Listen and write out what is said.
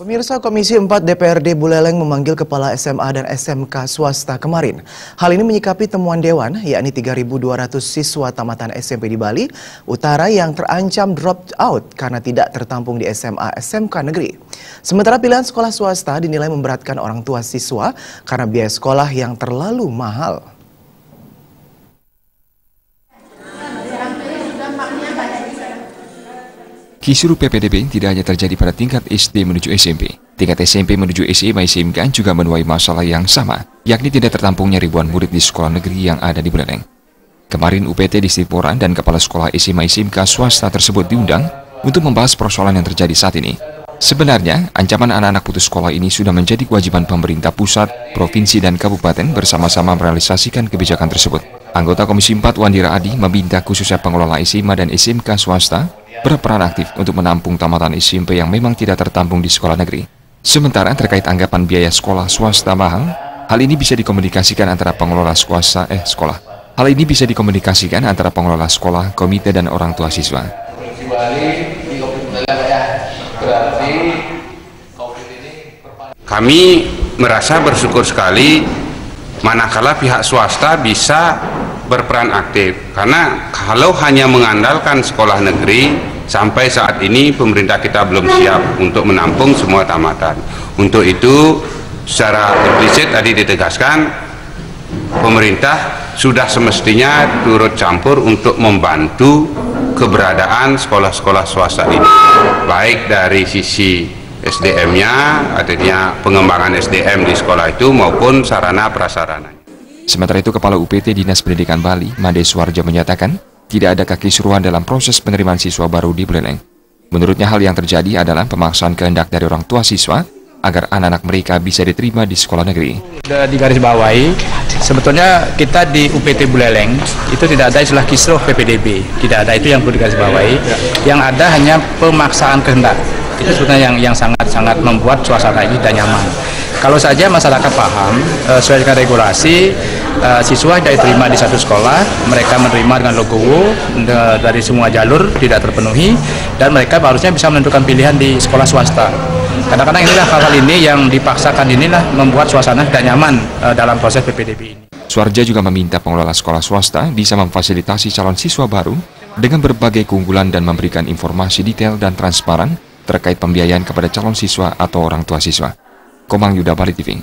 Pemirsa, Komisi 4 DPRD Buleleng memanggil kepala SMA dan SMK swasta kemarin. Hal ini menyikapi temuan Dewan, yakni 3.200 siswa tamatan SMP di Bali Utara yang terancam drop out karena tidak tertampung di SMA SMK negeri. Sementara pilihan sekolah swasta dinilai memberatkan orang tua siswa karena biaya sekolah yang terlalu mahal. Kisruh PPDB tidak hanya terjadi pada tingkat SD menuju SMP. Tingkat SMP menuju SMA SMK juga menuai masalah yang sama, yakni tidak tertampungnya ribuan murid di sekolah negeri yang ada di Buleleng. Kemarin UPT Distriporan dan Kepala Sekolah SMA SMK swasta tersebut diundang untuk membahas persoalan yang terjadi saat ini. Sebenarnya, ancaman anak-anak putus sekolah ini sudah menjadi kewajiban pemerintah pusat, provinsi, dan kabupaten bersama-sama merealisasikan kebijakan tersebut. Anggota Komisi 4 Wandira Adi meminta khususnya pengelola SMA dan SMK swasta berperan aktif untuk menampung tamatan SMP yang memang tidak tertampung di sekolah negeri. Sementara terkait anggapan biaya sekolah swasta mahal, hal ini bisa dikomunikasikan antara pengelola sekolah. Hal ini bisa dikomunikasikan antara pengelola sekolah, komite, dan orang tua siswa. Kami merasa bersyukur sekali manakala pihak swasta bisa berperan aktif, karena kalau hanya mengandalkan sekolah negeri, sampai saat ini pemerintah kita belum siap untuk menampung semua tamatan. Untuk itu secara implisit tadi ditegaskan, pemerintah sudah semestinya turut campur untuk membantu keberadaan sekolah-sekolah swasta ini, baik dari sisi SDM-nya, artinya pengembangan SDM di sekolah itu, maupun sarana prasarana. Sementara itu, Kepala UPT Dinas Pendidikan Bali, Made Suwarjo, menyatakan tidak ada kekisruhan dalam proses penerimaan siswa baru di Buleleng. Menurutnya, hal yang terjadi adalah pemaksaan kehendak dari orang tua siswa agar anak-anak mereka bisa diterima di sekolah negeri. Sudah digarisbawahi, sebetulnya kita di UPT Buleleng itu tidak ada istilah kisruh PPDB, tidak ada, itu yang perlu digarisbawahi. Yang ada hanya pemaksaan kehendak. Itu sebetulnya yang sangat-sangat membuat suasana ini tidak nyaman. Kalau saja masyarakat paham, sesuai dengan regulasi, siswa tidak diterima di satu sekolah, mereka menerima dengan logowo dari semua jalur tidak terpenuhi, dan mereka harusnya bisa menentukan pilihan di sekolah swasta. Kadang-kadang inilah hal-hal ini yang dipaksakan, inilah membuat suasana tidak nyaman dalam proses PPDB ini. Suwarjo juga meminta pengelola sekolah swasta bisa memfasilitasi calon siswa baru dengan berbagai keunggulan dan memberikan informasi detail dan transparan terkait pembiayaan kepada calon siswa atau orang tua siswa. Komang Yuda, Bali TV.